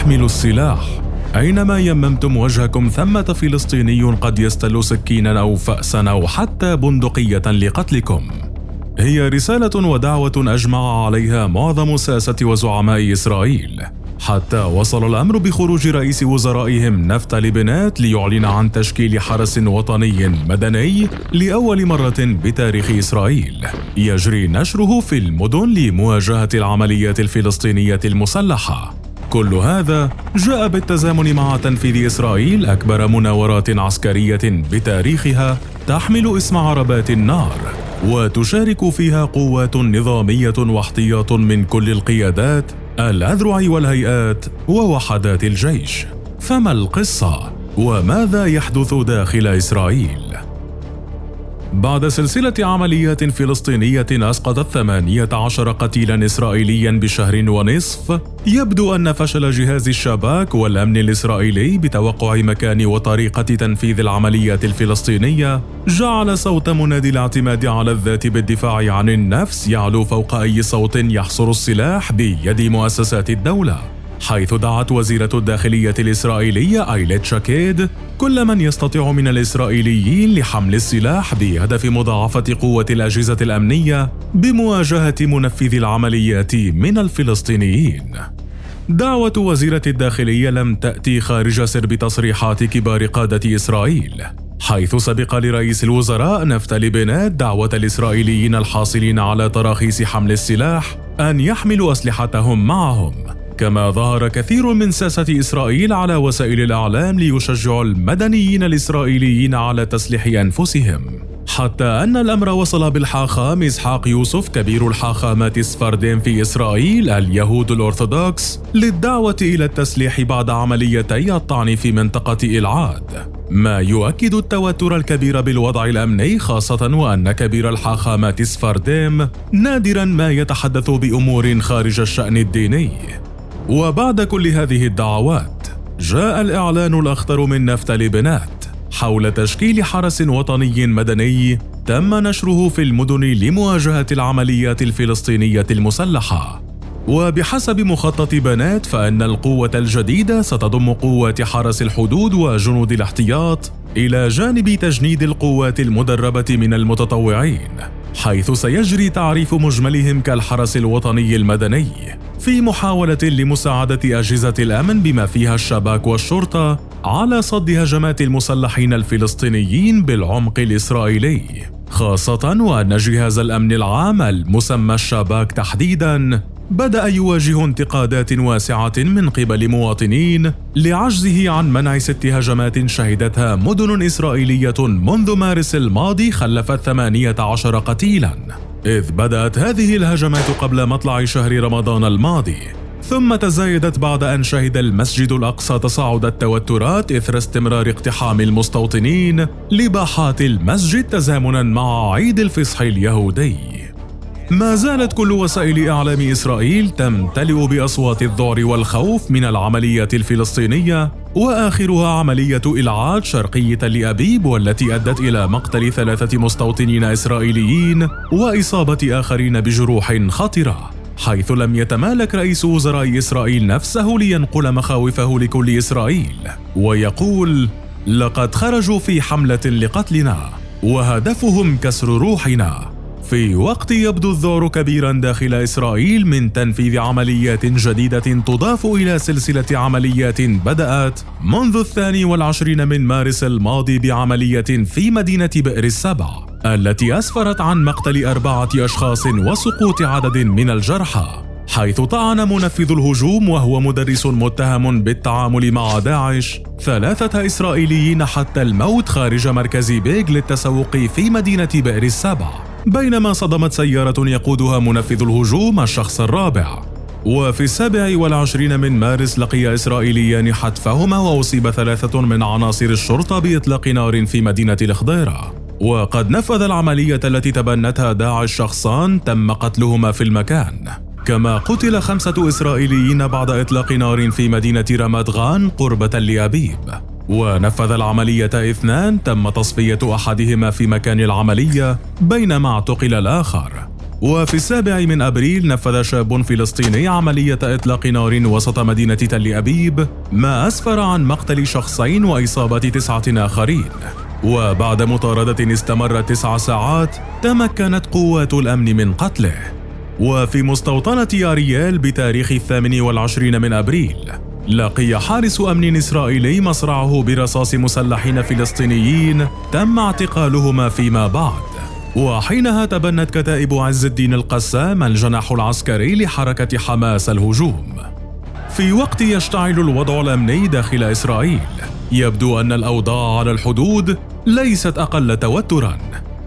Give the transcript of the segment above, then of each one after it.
احملوا السلاح. أينما يممتم وجهكم ثمة فلسطيني قد يستل سكينا أو فأسا أو حتى بندقية لقتلكم. هي رسالة ودعوة أجمع عليها معظم ساسة وزعماء إسرائيل، حتى وصل الأمر بخروج رئيس وزرائهم نفتالي بنت ليعلن عن تشكيل حرس وطني مدني لأول مرة بتاريخ إسرائيل، يجري نشره في المدن لمواجهة العمليات الفلسطينية المسلحة. كل هذا جاء بالتزامن مع تنفيذ إسرائيل أكبر مناورات عسكرية بتاريخها تحمل اسم عربات النار، وتشارك فيها قوات نظامية واحتياط من كل القيادات، الأذرع والهيئات ووحدات الجيش. فما القصة؟ وماذا يحدث داخل إسرائيل؟ بعد سلسلة عمليات فلسطينية أسقطت 18 قتيلا إسرائيليا بشهر ونصف، يبدو أن فشل جهاز الشباك والأمن الإسرائيلي بتوقع مكان وطريقة تنفيذ العمليات الفلسطينية جعل صوت منادي الاعتماد على الذات بالدفاع عن النفس يعلو فوق أي صوت يحصر السلاح بيد مؤسسات الدولة، حيث دعت وزيرة الداخلية الإسرائيلية أيلت شاكيد كل من يستطيع من الإسرائيليين لحمل السلاح بهدف مضاعفة قوة الأجهزة الأمنية بمواجهة منفذي العمليات من الفلسطينيين. دعوة وزيرة الداخلية لم تأتي خارج سرب تصريحات كبار قادة إسرائيل، حيث سبق لرئيس الوزراء نفتالي بنت دعوة الإسرائيليين الحاصلين على تراخيص حمل السلاح أن يحملوا أسلحتهم معهم. كما ظهر كثير من ساسة إسرائيل على وسائل الإعلام ليشجعوا المدنيين الإسرائيليين على تسليح أنفسهم، حتى أن الأمر وصل بالحاخام إسحاق يوسف كبير الحاخامات السفارديم في إسرائيل اليهود الأرثوذكس للدعوة إلى التسليح بعد عمليتي الطعن في منطقة إلعاد، ما يؤكد التوتر الكبير بالوضع الأمني، خاصة وأن كبير الحاخامات السفارديم نادرا ما يتحدث بأمور خارج الشأن الديني. وبعد كل هذه الدعوات جاء الإعلان الأخطر من نفتالي بنت حول تشكيل حرس وطني مدني تم نشره في المدن لمواجهة العمليات الفلسطينية المسلحة. وبحسب مخطط بنت فإن القوة الجديدة ستضم قوات حرس الحدود وجنود الاحتياط إلى جانب تجنيد القوات المدربة من المتطوعين، حيث سيجري تعريف مجملهم كالحرس الوطني المدني في محاولة لمساعدة أجهزة الأمن بما فيها الشباك والشرطة على صد هجمات المسلحين الفلسطينيين بالعمق الإسرائيلي، خاصة وأن جهاز الأمن العام المسمى الشباك تحديداً بدأ يواجه انتقادات واسعة من قبل مواطنين لعجزه عن منع 6 هجمات شهدتها مدن إسرائيلية منذ مارس الماضي خلفت 18 قتيلاً، إذ بدأت هذه الهجمات قبل مطلع شهر رمضان الماضي، ثم تزايدت بعد أن شهد المسجد الأقصى تصاعد التوترات إثر استمرار اقتحام المستوطنين لباحات المسجد تزامناً مع عيد الفصح اليهودي. ما زالت كل وسائل إعلام إسرائيل تمتلئ بأصوات الذعر والخوف من العمليات الفلسطينية، وآخرها عملية إلعاد شرقي تل أبيب والتي أدت إلى مقتل 3 مستوطنين إسرائيليين وإصابة آخرين بجروح خطرة، حيث لم يتمالك رئيس وزراء إسرائيل نفسه لينقل مخاوفه لكل إسرائيل ويقول: لقد خرجوا في حملة لقتلنا وهدفهم كسر روحنا. في وقت يبدو الذعر كبيرا داخل إسرائيل من تنفيذ عمليات جديدة تضاف إلى سلسلة عمليات بدأت منذ 22 من مارس الماضي بعملية في مدينة بئر السبع التي أسفرت عن مقتل 4 أشخاص وسقوط عدد من الجرحى، حيث طعن منفذ الهجوم وهو مدرس متهم بالتعامل مع داعش 3 إسرائيليين حتى الموت خارج مركز بيج للتسوق في مدينة بئر السبع، بينما صدمت سيارة يقودها منفذ الهجوم الشخص الرابع. وفي 27 من مارس لقي إسرائيليان حتفهما وأصيب 3 من عناصر الشرطة بإطلاق نار في مدينة الخضيرة، وقد نفذ العملية التي تبنتها داعش شخصان تم قتلهما في المكان، كما قتل 5 إسرائيليين بعد إطلاق نار في مدينة رمات غان قرب تل أبيب. ونفذ العملية 2 تم تصفية أحدهما في مكان العملية بينما اعتقل الآخر. وفي 7 أبريل نفذ شاب فلسطيني عملية إطلاق نار وسط مدينة تل أبيب، ما أسفر عن مقتل 2 وإصابة 9 آخرين. وبعد مطاردة استمرت 9 ساعات تمكنت قوات الأمن من قتله. وفي مستوطنة أريال بتاريخ 28 أبريل لقي حارس أمن إسرائيلي مصرعه برصاص مسلحين فلسطينيين تم اعتقالهما فيما بعد. وحينها تبنت كتائب عز الدين القسام الجناح العسكري لحركة حماس الهجوم. في وقت يشتعل الوضع الأمني داخل إسرائيل، يبدو أن الأوضاع على الحدود ليست أقل توتراً.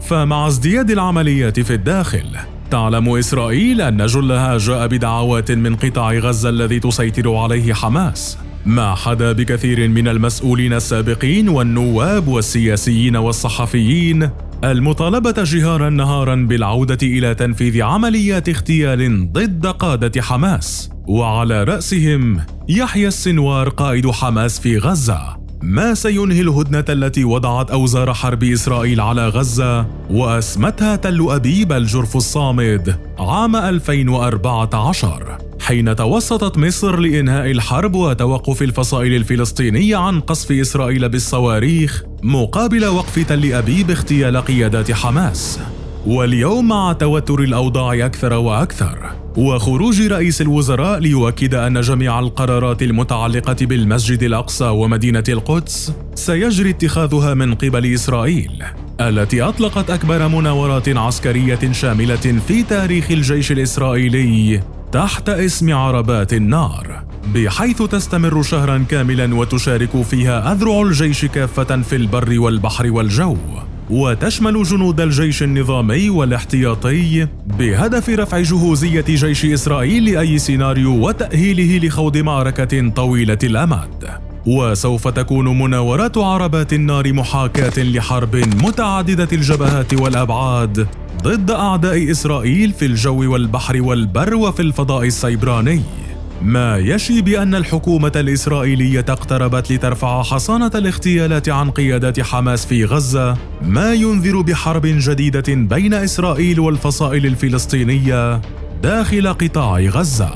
فمع ازدياد العمليات في الداخل، تعلم إسرائيل أن جلها جاء بدعوات من قطاع غزة الذي تسيطر عليه حماس، ما حدا بكثير من المسؤولين السابقين والنواب والسياسيين والصحفيين المطالبة جهارا نهارا بالعودة إلى تنفيذ عمليات اغتيال ضد قادة حماس، وعلى رأسهم يحيى السنوار قائد حماس في غزة، ما سينهي الهدنة التي وضعت أوزار حرب إسرائيل على غزة وأسمتها تل أبيب الجرف الصامد عام 2014، حين توسطت مصر لإنهاء الحرب وتوقف الفصائل الفلسطينية عن قصف إسرائيل بالصواريخ مقابل وقف تل أبيب اغتيال قيادات حماس. واليوم مع توتر الأوضاع أكثر وأكثر وخروج رئيس الوزراء ليؤكد أن جميع القرارات المتعلقة بالمسجد الأقصى ومدينة القدس سيجري اتخاذها من قبل إسرائيل، التي أطلقت أكبر مناورات عسكرية شاملة في تاريخ الجيش الإسرائيلي تحت اسم عربات النار، بحيث تستمر شهرا كاملا وتشارك فيها أذرع الجيش كافة في البر والبحر والجو، وتشمل جنود الجيش النظامي والاحتياطي بهدف رفع جهوزية جيش إسرائيل لأي سيناريو وتأهيله لخوض معركة طويلة الأمد. وسوف تكون مناورات عربات النار محاكاة لحرب متعددة الجبهات والأبعاد ضد أعداء إسرائيل في الجو والبحر والبر وفي الفضاء السيبراني، ما يشي بأن الحكومة الإسرائيلية اقتربت لترفع حصانة الاغتيالات عن قيادات حماس في غزة، ما ينذر بحرب جديدة بين إسرائيل والفصائل الفلسطينية داخل قطاع غزة.